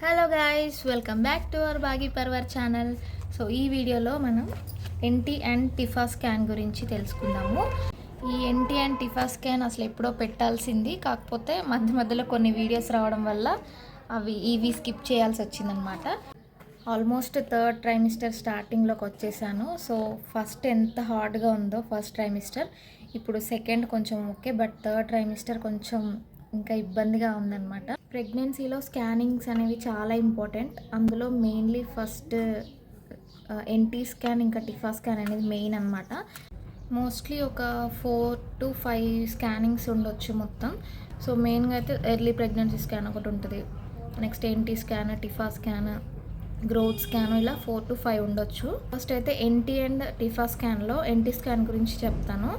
Hello guys, welcome back to our Baaghi పర్వర్ channel. So ఈ వీడియోలో మనం ఎన్టీ అండ్ టిఫా స్కాన్ గురించి తెలుసుకుందాము. ఈ ఎన్టీ అండ్ టిఫా స్కాన్ అసలు ఎప్పుడో పెట్టాల్సింది, కాకపోతే మధ్య మధ్యలో కొన్ని వీడియోస్ రావడం వల్ల ఇవి స్కిప్ చేయాల్సి వచ్చిందనమాట. ఆల్మోస్ట్ థర్డ్ ట్రైమిస్టర్ స్టార్టింగ్లోకి వచ్చేసాను. సో ఫస్ట్ ఎంత హార్డ్గా ఉందో ఫస్ట్ ట్రైమిస్టర్, ఇప్పుడు సెకండ్ కొంచెం ఓకే, బట్ థర్డ్ ట్రైమిస్టర్ కొంచెం ఇంకా ఇబ్బందిగా ఉందన్నమాట. ప్రెగ్నెన్సీలో స్కానింగ్స్ అనేవి చాలా ఇంపార్టెంట్. అందులో మెయిన్లీ ఫస్ట్ ఎన్టీ స్కాన్ ఇంకా టిఫా స్కాన్ అనేది మెయిన్ అనమాట. మోస్ట్లీ ఒక 4 to 5 స్కానింగ్స్ ఉండొచ్చు మొత్తం. సో మెయిన్గా అయితే ఎర్లీ ప్రెగ్నెన్సీ స్కాన్ ఒకటి ఉంటుంది, next NT scan, TIFFA scan, growth scan, ఇలా 4 to 5 ఉండొచ్చు. ఫస్ట్ అయితే ఎన్టీ అండ్ టిఫా స్కాన్లో ఎన్టీ స్కాన్ గురించి చెప్తాను.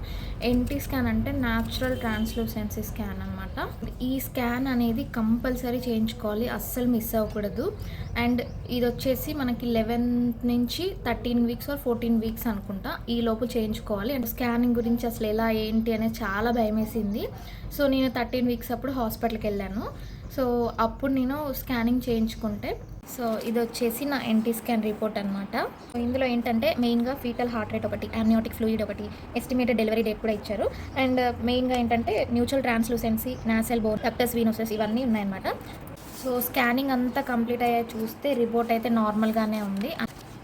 ఎన్టీ స్కాన్ అంటే న్యాచురల్ ట్రాన్స్లూసెన్సీ స్కాన్ అనమాట. ఈ స్కాన్ అనేది కంపల్సరీ చేయించుకోవాలి, అస్సలు మిస్ అవ్వకూడదు. అండ్ ఇది వచ్చేసి మనకి 11 నుంచి 13 వీక్స్ ఆర్ 14 వీక్స్ అనుకుంటా, ఈ లోపు చేయించుకోవాలి. అండ్ స్కానింగ్ గురించి అసలు ఎలా ఏంటి అనేది చాలా భయం వేసింది. సో నేను 13 వీక్స్ అప్పుడు హాస్పిటల్కి వెళ్ళాను. సో అప్పుడు నేను స్కానింగ్ చేయించుకుంటే, సో ఇది వచ్చేసి నా ఎన్టీ స్కాన్ రిపోర్ట్ అనమాట. ఇందులో ఏంటంటే మెయిన్గా ఫీటల్ హార్ట్ రేట్ ఒకటి, అమ్నియోటిక్ ఫ్లూయిడ్ ఒకటి, ఎస్టిమేటెడ్ డెలివరీ డేట్ కూడా ఇచ్చారు. అండ్ మెయిన్గా ఏంటంటే neutral translucency, nasal bone, ductus venosus ఇవన్నీ ఉన్నాయన్నమాట. సో స్కానింగ్ అంతా కంప్లీట్ అయ్యే చూస్తే రిపోర్ట్ అయితే నార్మల్గానే ఉంది.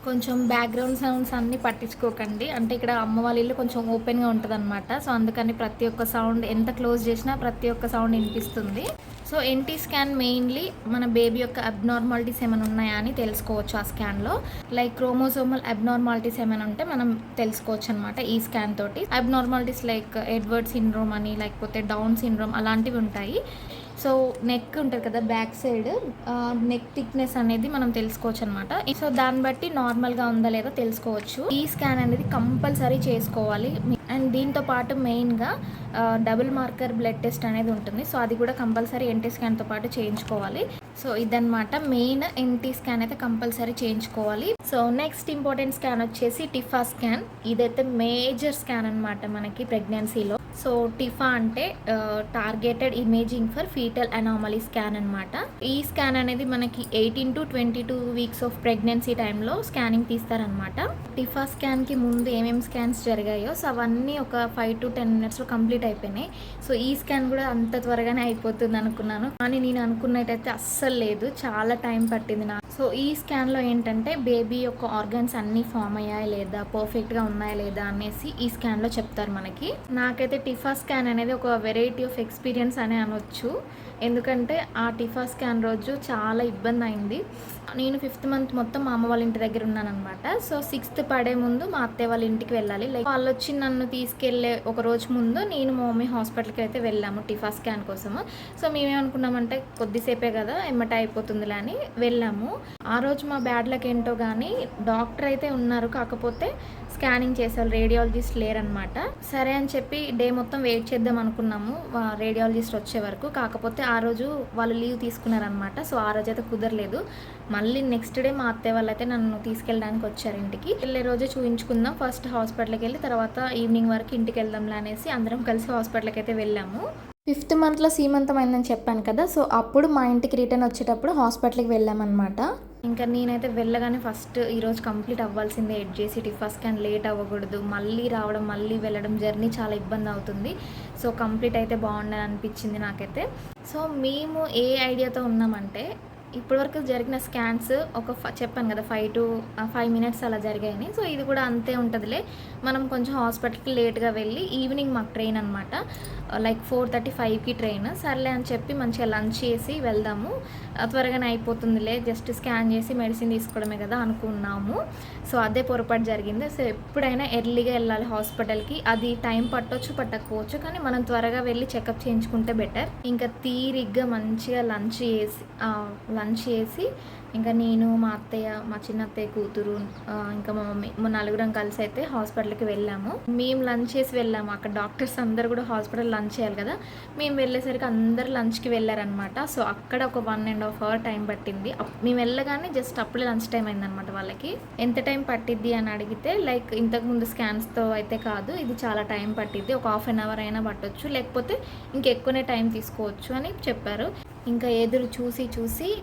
కొంచెం బ్యాక్గ్రౌండ్ సౌండ్స్ అన్నీ పట్టించుకోకండి, అంటే ఇక్కడ అమ్మ వాళ్ళ ఇల్లు కొంచెం ఓపెన్గా ఉంటుంది అనమాట. సో అందుకని ప్రతి ఒక్క సౌండ్ ఎంత క్లోజ్ చేసినా ప్రతి ఒక్క సౌండ్ వినిపిస్తుంది. సో ఎన్టీ స్కాన్ మెయిన్లీ మన బేబీ యొక్క అబ్నార్మాలిటీస్ ఏమైనా ఉన్నాయా అని తెలుసుకోవచ్చు ఆ స్కాన్లో. లైక్ క్రోమోసోమల్ అబ్నార్మాలిటీస్ ఏమైనా ఉంటే మనం తెలుసుకోవచ్చు అనమాట ఈ స్కాన్ తోటి. అబ్నార్మాలిటీస్ లైక్ ఎడ్వర్డ్ సిండ్రోమ్ అని, లేకపోతే డౌన్ సిండ్రోమ్ అలాంటివి ఉంటాయి. సో నెక్ ఉంటుంది కదా, బ్యాక్ సైడ్ నెక్ థిక్నెస్ అనేది మనం తెలుసుకోవచ్చు అనమాట. సో దాన్ని బట్టి నార్మల్గా ఉందా లేదా తెలుసుకోవచ్చు. ఈ స్కాన్ అనేది కంపల్సరీ చేసుకోవాలి. అండ్ దీంతో పాటు మెయిన్గా డబుల్ మార్కర్ బ్లడ్ టెస్ట్ అనేది ఉంటుంది. సో అది కూడా కంపల్సరీ ఎన్టీ స్కాన్తో పాటు చేయించుకోవాలి. సో ఇదన్నమాట మెయిన్, ఎన్టీ స్కాన్ అయితే కంపల్సరీ చేయించుకోవాలి. సో నెక్స్ట్ ఇంపార్టెంట్ స్కాన్ వచ్చేసి టిఫా స్కాన్. ఇదైతే మేజర్ స్కాన్ అనమాట మనకి ప్రెగ్నెన్సీలో. సో టిఫా అంటే targeted imaging for fetal anomaly scan అనమాట. ఈ స్కాన్ అనేది మనకి 18 to 22 వీక్స్ ఆఫ్ ప్రెగ్నెన్సీ టైంలో స్కానింగ్ తీస్తారనమాట. టిఫా స్కాన్కి ముందు ఏమేమి స్కాన్స్ జరిగాయో సో అవన్నీ ఒక 5 to 10 మినిట్స్లో కంప్లీట్ అయిపోయినాయి. సో ఈ స్కాన్ కూడా అంత త్వరగానే అయిపోతుంది అనుకున్నాను, కానీ నేను అనుకున్నట్టయితే అస్సలు లేదు, చాలా టైం పట్టింది నాకు. సో ఈ స్కాన్లో ఏంటంటే బేబీ యొక్క ఆర్గన్స్ అన్నీ ఫామ్ అయ్యాయా లేదా, పర్ఫెక్ట్గా ఉన్నాయా లేదా అనేసి ఈ స్కాన్లో చెప్తారు మనకి. నాకైతే టిఫా స్కాన్ అనేది ఒక వెరైటీ ఆఫ్ ఎక్స్పీరియన్స్ అనే అనొచ్చు. ఎందుకంటే ఆ టిఫా స్కాన్ రోజు చాలా ఇబ్బంది అయింది. నేను 5th మంత్ మొత్తం మా అమ్మ వాళ్ళ ఇంటి దగ్గర ఉన్నాను అనమాట. సో 6th పడే ముందు మా అత్తయ్య వాళ్ళ ఇంటికి వెళ్ళాలి. లైక్ వాళ్ళు వచ్చి నన్ను తీసుకెళ్లే ఒక రోజు ముందు నేను మా మమ్మీ హాస్పిటల్కి అయితే వెళ్ళాము టిఫా స్కాన్ కోసము. సో మేమేమనుకున్నామంటే కొద్దిసేపే కదా ఎమ్మట అయిపోతుందిలే అని వెళ్ళాము. ఆ రోజు మా బ్యాడ్ లక్ ఏంటో కానీ డాక్టర్ అయితే ఉన్నారు, కాకపోతే స్కానింగ్ చేసేవాళ్ళు రేడియాలజిస్ట్ లేరనమాట. సరే అని చెప్పి డే మొత్తం వెయిట్ చేద్దాం అనుకున్నాము రేడియాలజిస్ట్ వచ్చే వరకు. కాకపోతే ఆ రోజు వాళ్ళు లీవ్ తీసుకున్నారనమాట. సో ఆ రోజు అయితే కుదరలేదు. మళ్ళీ నెక్స్ట్ డే మా అత్తయ్య వాళ్ళు అయితే నన్ను తీసుకెళ్ళడానికి వచ్చారు ఇంటికి. వెళ్ళే రోజే చూపించుకుందాం, ఫస్ట్ హాస్పిటల్కి వెళ్ళి తర్వాత ఈవినింగ్ వరకు ఇంటికి వెళ్దాంలే అనేసి అందరం కలిసి హాస్పిటల్కి అయితే వెళ్ళాము. 5th మంత్లో సీమంతం అయిందని చెప్పాను కదా, సో అప్పుడు మా ఇంటికి రిటర్న్ వచ్చేటప్పుడు హాస్పిటల్కి వెళ్ళామన్నమాట. ఇంకా నేనైతే వెళ్ళగానే ఫస్ట్ ఈరోజు కంప్లీట్ అవ్వాల్సిందే ఎడ్ చేసి, టిఫా స్కాన్ లేట్ అవ్వకూడదు, మళ్ళీ రావడం మళ్ళీ వెళ్ళడం జర్నీ చాలా ఇబ్బంది అవుతుంది. సో కంప్లీట్ అయితే బాగుండని అనిపించింది నాకైతే. సో మేము ఏ ఐడియాతో ఉన్నామంటే, ఇప్పటివరకు జరిగిన స్కాన్స్ చెప్పాను కదా 5 to 5 మినిట్స్ అలా జరిగాయని. సో ఇది కూడా అంతే ఉంటుందిలే, మనం కొంచెం హాస్పిటల్కి లేట్గా వెళ్ళి ఈవినింగ్ మాకు ట్రైన్ అనమాట, లైక్ 4:35కి ట్రైన్. సర్లే అని చెప్పి మంచిగా లంచ్ చేసి వెళ్దాము, త్వరగానే అయిపోతుందిలే, జస్ట్ స్కాన్ చేసి మెడిసిన్ తీసుకోవడమే కదా అనుకున్నాము. సో అదే పొరపాటు జరిగింది. సో ఎప్పుడైనా ఎర్లీగా వెళ్ళాలి హాస్పిటల్కి. అది టైం పట్టొచ్చు పట్టకపోవచ్చు, కానీ మనం త్వరగా వెళ్ళి చెకప్ చేయించుకుంటే బెటర్. ఇంకా తీరిగ్గా మంచిగా లంచ్ చేసి ఇంకా నేను, మా అత్తయ్య, మా చిన్న అత్తయ్య కూతురు, ఇంకా మా మమ్మీ, మా నలుగురం కలిసి అయితే హాస్పిటల్కి వెళ్ళాము. మేము లంచ్ చేసి వెళ్ళాము. అక్కడ డాక్టర్స్ అందరు కూడా హాస్పిటల్ లంచ్ చేయాలి కదా, మేము వెళ్ళేసరికి అందరు లంచ్కి వెళ్ళారనమాట. సో అక్కడ ఒక 1.5 hour టైం పట్టింది. మేము వెళ్ళగానే జస్ట్ అప్పుడే లంచ్ టైం అయిందనమాట. వాళ్ళకి ఎంత టైం పట్టిద్ది అని అడిగితే, లైక్ ఇంతకుముందు స్కాన్స్తో అయితే కాదు, ఇది చాలా టైం పట్టిద్ది, ఒక 1/2 hour అయినా పట్టొచ్చు, లేకపోతే ఇంకెక్కువనే టైం తీసుకోవచ్చు అని చెప్పారు. ఇంకా ఎదురు చూసి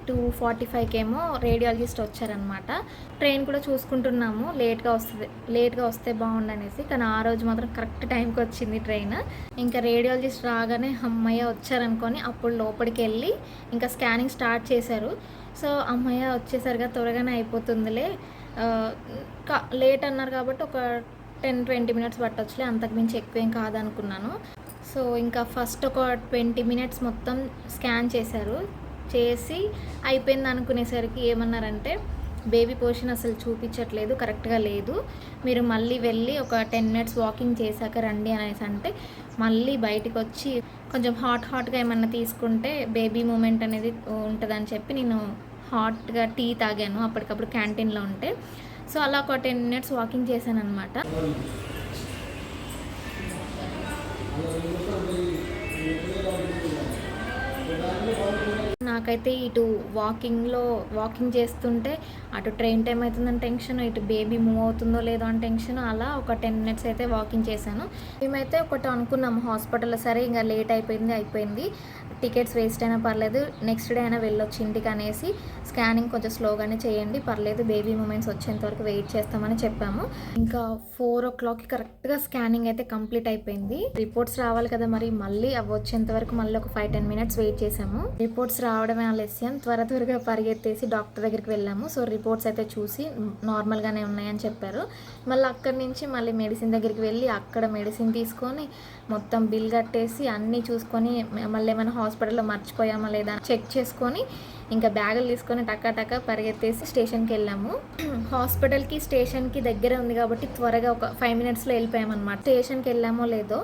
2:45కి ఏమో రేడియాలజిస్ట్ వచ్చారనమాట. ట్రైన్ కూడా చూసుకుంటున్నాము లేట్గా వస్తే బాగుండనేసి, కానీ ఆ రోజు మాత్రం కరెక్ట్ టైంకి వచ్చింది ట్రైన్. ఇంకా రేడియాలజిస్ట్ రాగానే అమ్మయ్య వచ్చారనుకొని అప్పుడు లోపలికి వెళ్ళి ఇంకా స్కానింగ్ స్టార్ట్ చేశారు. సో అమ్మయ్య వచ్చేసరిగా త్వరగానే అయిపోతుందిలే, లేట్ అన్నారు కాబట్టి ఒక 10-20 మినిట్స్ పట్టొచ్చులే, అంతకు మించి ఎక్కువేం కాదనుకున్నాను. సో ఇంకా ఫస్ట్ ఒక 20 మినిట్స్ మొత్తం స్కాన్ చేసి అయిపోయింది అనుకునేసరికి ఏమన్నారంటే బేబీ పొజిషన్ అసలు చూపించట్లేదు, కరెక్ట్గా లేదు, మీరు మళ్ళీ వెళ్ళి ఒక 10 మినిట్స్ వాకింగ్ చేశాక రండి అనేసి అంటే మళ్ళీ బయటికి వచ్చి కొంచెం హాట్గా ఏమన్నా తీసుకుంటే బేబీ మూమెంట్ అనేది ఉంటుందని చెప్పి నేను హాట్గా టీ తాగాను అప్పటికప్పుడు క్యాంటీన్లో ఉంటే. సో అలా ఒక 10 మినిట్స్ వాకింగ్ చేశాను అనమాట. నాకైతే ఇటు వాకింగ్ చేస్తుంటే అటు ట్రైన్ టైం అవుతుందని టెన్షన్, ఇటు బేబీ మూవ్ అవుతుందో లేదో అని టెన్షన్. అలా ఒక 10 మినిట్స్ అయితే వాకింగ్ చేశాను. మేమైతే ఒకటి అనుకున్నాము హాస్పిటల్లో, సరే ఇంకా లేట్ అయిపోయింది, టికెట్స్ వేస్ట్ అయినా పర్లేదు, నెక్స్ట్ డే అయినా వెళ్ళొచ్చు ఇంటికి అనేసి, స్కానింగ్ కొంచెం స్లోగానే చేయండి పర్లేదు, బేబీ మూమెంట్స్ వచ్చేంత వరకు వెయిట్ చేస్తామని చెప్పాము. ఇంకా 4 o'clockకి కరెక్ట్గా స్కానింగ్ అయితే కంప్లీట్ అయిపోయింది. రిపోర్ట్స్ రావాలి కదా, మరి మళ్ళీ అవి వచ్చేంత వరకు మళ్ళీ ఒక 5-10 మినిట్స్ వెయిట్ చేసాము. రిపోర్ట్స్ రావడమే ఆలస్యం, త్వరగా పరిగెత్తేసి డాక్టర్ దగ్గరికి వెళ్ళాము. సో రిపోర్ట్స్ అయితే చూసి నార్మల్గానే ఉన్నాయని చెప్పారు. మళ్ళీ అక్కడి నుంచి మళ్ళీ మెడిసిన్ దగ్గరికి వెళ్ళి అక్కడ మెడిసిన్ తీసుకొని మొత్తం బిల్ కట్టేసి అన్నీ చూసుకొని మళ్ళీ ఏమైనా హాస్పిటల్లో మర్చిపోయామా లేదా చెక్ చేసుకొని ఇంకా బ్యాగులు తీసుకొని టకా పరిగెత్తేసి స్టేషన్కి వెళ్ళాము. హాస్పిటల్కి స్టేషన్కి దగ్గర ఉంది కాబట్టి త్వరగా ఒక 5 మినిట్స్లో వెళ్ళిపోయామన్నమాట. స్టేషన్కి వెళ్ళామో లేదో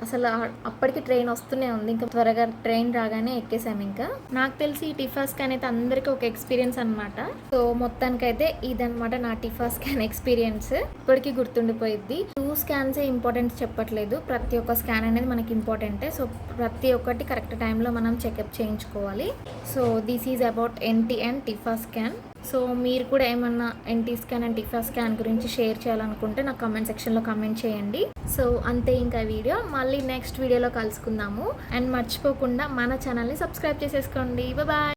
అసలు అప్పటికి ట్రైన్ వస్తూనే ఉంది, ఇంకా త్వరగా ట్రైన్ రాగానే ఎక్కేసాము. ఇంకా నాకు తెలిసి ఈ టిఫా స్కాన్ అయితే అందరికీ ఒక ఎక్స్పీరియన్స్ అనమాట. సో మొత్తానికైతే ఇదనమాట నా టిఫా స్కాన్ ఎక్స్పీరియన్స్, ఇప్పటికీ గుర్తుండిపోయిద్ది. 2 స్కాన్సే ఇంపార్టెన్స్ చెప్పట్లేదు, ప్రతి ఒక్క స్కాన్ అనేది మనకి ఇంపార్టెంటే. సో ప్రతి ఒక్కటి కరెక్ట్ టైంలో మనం చెకప్ చేయించుకోవాలి. So this is about NT and TIFFA scan. So మీరు కూడా ఏమన్నా NT scan and TIFFA scan గురించి షేర్ చేయాలనుకుంటే నాకు కామెంట్ సెక్షన్లో కామెంట్ చేయండి. సో అంతే ఇంకా వీడియో, మళ్ళీ నెక్స్ట్ వీడియోలో కలుసుకుందాము. అండ్ మర్చిపోకుండా మన ఛానల్ని సబ్స్క్రైబ్ చేసేసుకోండి. బాయ్.